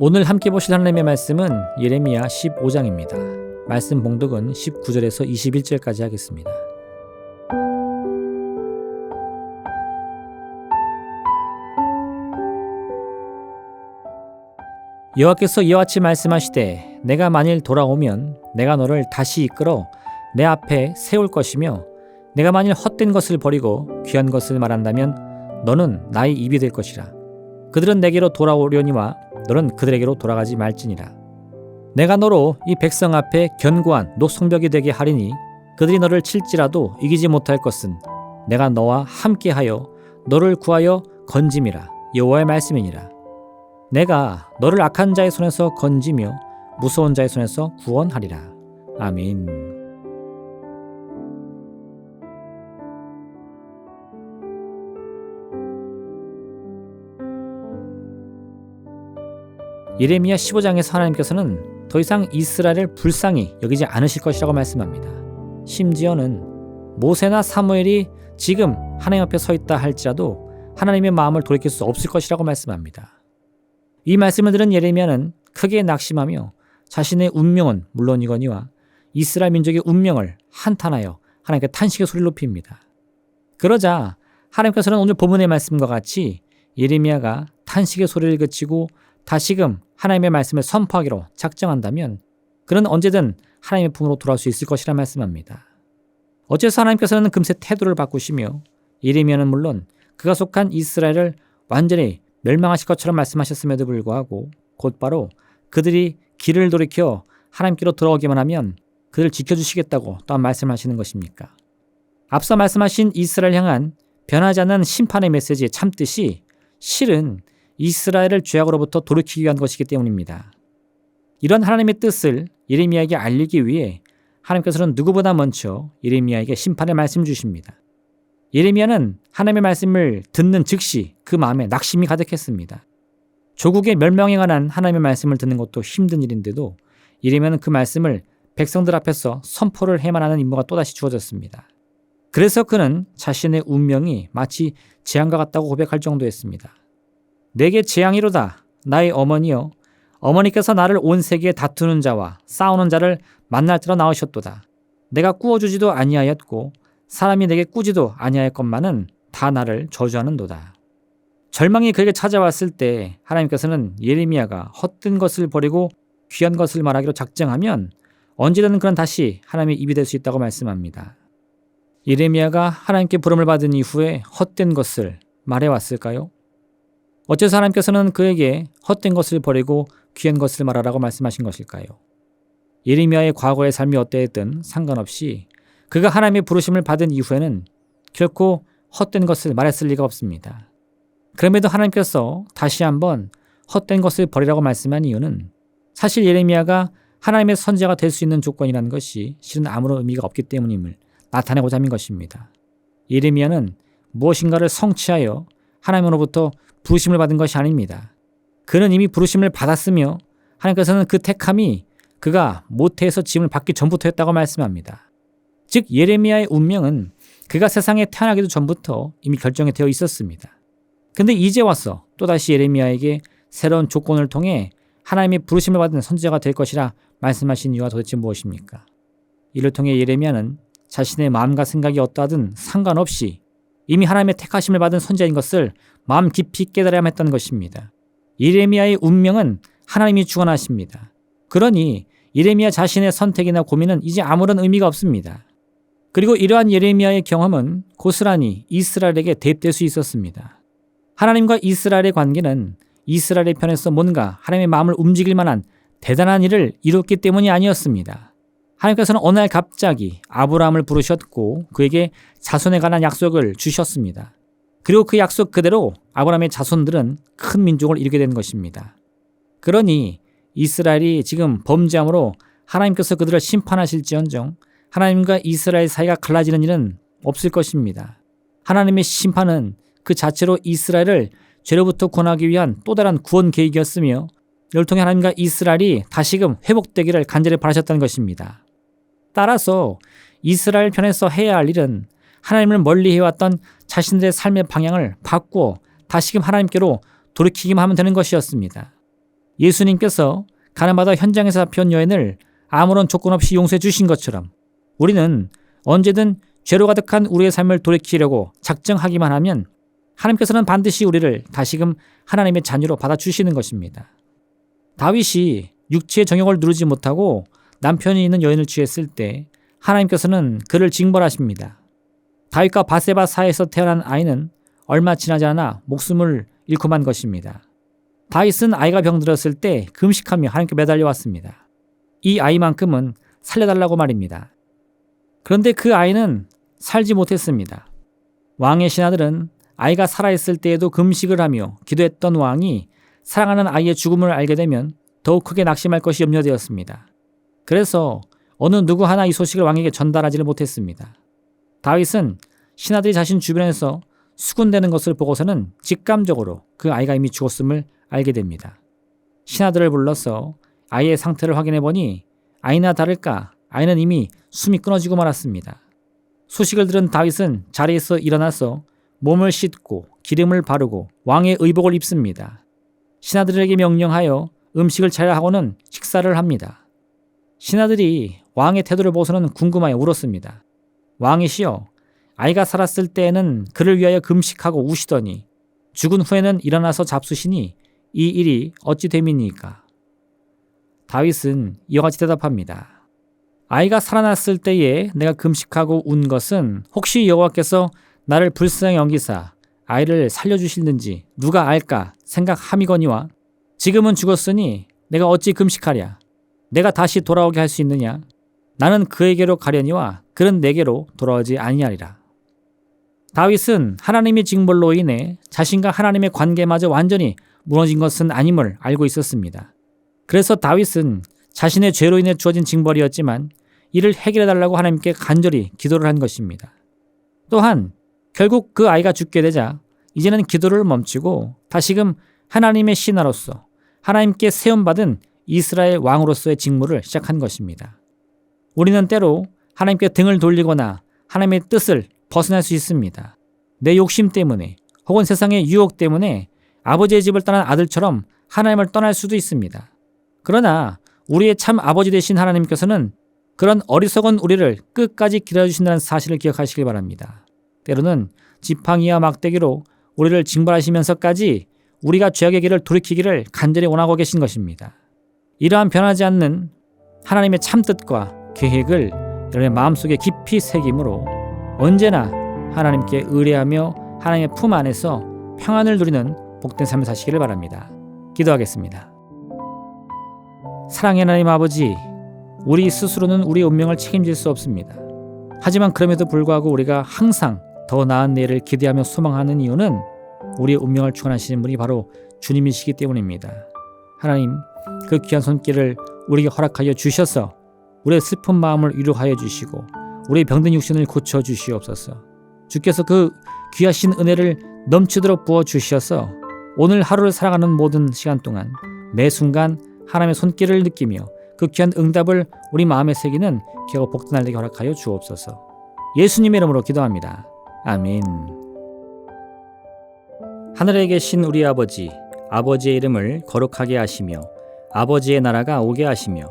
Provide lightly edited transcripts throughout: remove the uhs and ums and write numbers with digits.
오늘 함께 보실 하나님의 말씀은 예레미야 15장입니다. 말씀 봉독은 19절에서 21절까지 하겠습니다. 여호와께서 이와 같이 말씀하시되 내가 만일 돌아오면 내가 너를 다시 이끌어 내 앞에 세울 것이며 내가 만일 헛된 것을 버리고 귀한 것을 말한다면 너는 나의 입이 될 것이라. 그들은 내게로 돌아오려니와 너는 그들에게로 돌아가지 말지니라. 내가 너로 이 백성 앞에 견고한 녹성벽이 되게 하리니 그들이 너를 칠지라도 이기지 못할 것은 내가 너와 함께하여 너를 구하여 건짐이라. 여호와의 말씀이니라. 내가 너를 악한 자의 손에서 건지며 무서운 자의 손에서 구원하리라. 아멘. 예레미야 15장에서 하나님께서는 더 이상 이스라엘을 불쌍히 여기지 않으실 것이라고 말씀합니다. 심지어는 모세나 사무엘이 지금 하나님 앞에 서 있다 할지라도 하나님의 마음을 돌이킬 수 없을 것이라고 말씀합니다. 이 말씀을 들은 예레미야는 크게 낙심하며 자신의 운명은 물론이거니와 이스라엘 민족의 운명을 한탄하여 하나님께 탄식의 소리를 높입니다. 그러자 하나님께서는 오늘 본문의 말씀과 같이 예레미야가 탄식의 소리를 그치고 다시금 하나님의 말씀을 선포하기로 작정한다면 그는 언제든 하나님의 품으로 돌아올 수 있을 것이라 말씀합니다. 어째서 하나님께서는 금세 태도를 바꾸시며 예레미야는 물론 그가 속한 이스라엘을 완전히 멸망하실 것처럼 말씀하셨음에도 불구하고 곧바로 그들이 길을 돌이켜 하나님께로 돌아오기만 하면 그들을 지켜주시겠다고 또한 말씀하시는 것입니까? 앞서 말씀하신 이스라엘 향한 변하지 않는 심판의 메시지의 참뜻이 실은 이스라엘을 죄악으로부터 돌이키기 위한 것이기 때문입니다. 이런 하나님의 뜻을 예레미야에게 알리기 위해 하나님께서는 누구보다 먼저 예레미야에게 심판의 말씀을 주십니다. 예레미야는 하나님의 말씀을 듣는 즉시 그 마음에 낙심이 가득했습니다. 조국의 멸망에 관한 하나님의 말씀을 듣는 것도 힘든 일인데도 예레미야는 그 말씀을 백성들 앞에서 선포를 해야만 하는 임무가 또다시 주어졌습니다. 그래서 그는 자신의 운명이 마치 재앙과 같다고 고백할 정도였습니다. 내게 재앙이로다 나의 어머니여, 어머니께서 나를 온 세계에 다투는 자와 싸우는 자를 만날 때로 나오셨도다. 내가 꾸어주지도 아니하였고 사람이 내게 꾸지도 아니하였건만은 다 나를 저주하는도다. 절망이 그에게 찾아왔을 때 하나님께서는 예레미야가 헛된 것을 버리고 귀한 것을 말하기로 작정하면 언제든 그는 다시 하나님의 입이 될 수 있다고 말씀합니다. 예레미야가 하나님께 부름을 받은 이후에 헛된 것을 말해왔을까요? 어째서 하나님께서는 그에게 헛된 것을 버리고 귀한 것을 말하라고 말씀하신 것일까요? 예레미야의 과거의 삶이 어떠했든 상관없이 그가 하나님의 부르심을 받은 이후에는 결코 헛된 것을 말했을 리가 없습니다. 그럼에도 하나님께서 다시 한번 헛된 것을 버리라고 말씀한 이유는 사실 예레미야가 하나님의 선지자가 될 수 있는 조건이라는 것이 실은 아무런 의미가 없기 때문임을 나타내고자 하는 것입니다. 예레미야는 무엇인가를 성취하여 하나님으로부터 부르심을 받은 것이 아닙니다. 그는 이미 부르심을 받았으며 하나님께서는 그 택함이 그가 모태에서 짐을 받기 전부터였다고 말씀합니다. 즉 예레미야의 운명은 그가 세상에 태어나기도 전부터 이미 결정이 되어 있었습니다. 근데 이제 와서 또다시 예레미야에게 새로운 조건을 통해 하나님의 부르심을 받은 선지자가 될 것이라 말씀하신 이유가 도대체 무엇입니까? 이를 통해 예레미야는 자신의 마음과 생각이 어떠하든 상관없이 이미 하나님의 택하심을 받은 선지자인 것을 마음 깊이 깨달아야만 했던 것입니다. 예레미야의 운명은 하나님이 주관하십니다. 그러니 예레미야 자신의 선택이나 고민은 이제 아무런 의미가 없습니다. 그리고 이러한 예레미야의 경험은 고스란히 이스라엘에게 대입될 수 있었습니다. 하나님과 이스라엘의 관계는 이스라엘의 편에서 뭔가 하나님의 마음을 움직일 만한 대단한 일을 이뤘기 때문이 아니었습니다. 하나님께서는 어느 날 갑자기 아브라함을 부르셨고 그에게 자손에 관한 약속을 주셨습니다. 그리고 그 약속 그대로 아브라함의 자손들은 큰 민족을 이루게 된 것입니다. 그러니 이스라엘이 지금 범죄함으로 하나님께서 그들을 심판하실지언정 하나님과 이스라엘 사이가 갈라지는 일은 없을 것입니다. 하나님의 심판은 그 자체로 이스라엘을 죄로부터 구원하기 위한 또 다른 구원 계획이었으며 이를 통해 하나님과 이스라엘이 다시금 회복되기를 간절히 바라셨다는 것입니다. 따라서 이스라엘 편에서 해야 할 일은 하나님을 멀리 해왔던 자신들의 삶의 방향을 바꾸어 다시금 하나님께로 돌이키기만 하면 되는 것이었습니다. 예수님께서 가난바다 현장에서 잡혀온 여인을 아무런 조건 없이 용서해 주신 것처럼 우리는 언제든 죄로 가득한 우리의 삶을 돌이키려고 작정하기만 하면 하나님께서는 반드시 우리를 다시금 하나님의 자녀로 받아주시는 것입니다. 다윗이 육체의 정욕을 누르지 못하고 남편이 있는 여인을 취했을 때 하나님께서는 그를 징벌하십니다. 다윗과 바세바 사이에서 태어난 아이는 얼마 지나지 않아 목숨을 잃고 만 것입니다. 다윗은 아이가 병들었을 때 금식하며 하나님께 매달려왔습니다. 이 아이만큼은 살려달라고 말입니다. 그런데 그 아이는 살지 못했습니다. 왕의 신하들은 아이가 살아있을 때에도 금식을 하며 기도했던 왕이 사랑하는 아이의 죽음을 알게 되면 더욱 크게 낙심할 것이 염려되었습니다. 그래서 어느 누구 하나 이 소식을 왕에게 전달하지를 못했습니다. 다윗은 신하들이 자신 주변에서 수군대는 것을 보고서는 직감적으로 그 아이가 이미 죽었음을 알게 됩니다. 신하들을 불러서 아이의 상태를 확인해 보니 아이나 다를까 아이는 이미 숨이 끊어지고 말았습니다. 소식을 들은 다윗은 자리에서 일어나서 몸을 씻고 기름을 바르고 왕의 의복을 입습니다. 신하들에게 명령하여 음식을 차려 하고는 식사를 합니다. 신하들이 왕의 태도를 보고서는 궁금하여 울었습니다. 왕이시여, 아이가 살았을 때에는 그를 위하여 금식하고 우시더니 죽은 후에는 일어나서 잡수시니 이 일이 어찌 됨이니까? 다윗은 이와 같이 대답합니다. 아이가 살아났을 때에 내가 금식하고 운 것은 혹시 여호와께서 나를 불쌍히 여기사 아이를 살려주실는지 누가 알까 생각함이거니와 지금은 죽었으니 내가 어찌 금식하랴? 내가 다시 돌아오게 할 수 있느냐? 나는 그에게로 가려니와 그는 내게로 돌아오지 아니하리라. 다윗은 하나님의 징벌로 인해 자신과 하나님의 관계마저 완전히 무너진 것은 아님을 알고 있었습니다. 그래서 다윗은 자신의 죄로 인해 주어진 징벌이었지만 이를 해결해달라고 하나님께 간절히 기도를 한 것입니다. 또한 결국 그 아이가 죽게 되자 이제는 기도를 멈추고 다시금 하나님의 신하로서 하나님께 세움받은 이스라엘 왕으로서의 직무를 시작한 것입니다. 우리는 때로 하나님께 등을 돌리거나 하나님의 뜻을 벗어날 수 있습니다. 내 욕심 때문에 혹은 세상의 유혹 때문에 아버지의 집을 떠난 아들처럼 하나님을 떠날 수도 있습니다. 그러나 우리의 참 아버지 되신 하나님께서는 그런 어리석은 우리를 끝까지 기다려주신다는 사실을 기억하시길 바랍니다. 때로는 지팡이와 막대기로 우리를 징벌하시면서까지 우리가 죄악의 길을 돌이키기를 간절히 원하고 계신 것입니다. 이러한 변하지 않는 하나님의 참뜻과 계획을 여러분의 마음속에 깊이 새김으로 언제나 하나님께 의뢰하며 하나님의 품 안에서 평안을 누리는 복된 삶을 사시기를 바랍니다. 기도하겠습니다. 사랑의 하나님 아버지, 우리 스스로는 우리의 운명을 책임질 수 없습니다. 하지만 그럼에도 불구하고 우리가 항상 더 나은 내일을 기대하며 소망하는 이유는 우리의 운명을 주관하시는 분이 바로 주님이시기 때문입니다. 하나님, 그 귀한 손길을 우리에게 허락하여 주셔서 우리의 슬픈 마음을 위로하여 주시고 우리의 병든 육신을 고쳐 주시옵소서. 주께서 그 귀하신 은혜를 넘치도록 부어 주셔서 오늘 하루를 살아가는 모든 시간 동안 매 순간 하나님의 손길을 느끼며 그 귀한 응답을 우리 마음에 새기는 귀하고 복된 날 되게 허락하여 주옵소서. 예수님의 이름으로 기도합니다. 아멘. 하늘에 계신 우리 아버지, 아버지의 이름을 거룩하게 하시며 아버지의 나라가 오게 하시며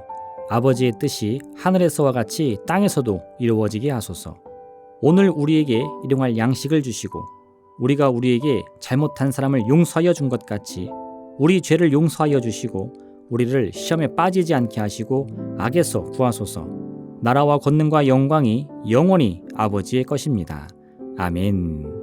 아버지의 뜻이 하늘에서와 같이 땅에서도 이루어지게 하소서. 오늘 우리에게 일용할 양식을 주시고 우리가 우리에게 잘못한 사람을 용서하여 준 것 같이 우리 죄를 용서하여 주시고 우리를 시험에 빠지지 않게 하시고 악에서 구하소서. 나라와 권능과 영광이 영원히 아버지의 것입니다. 아멘.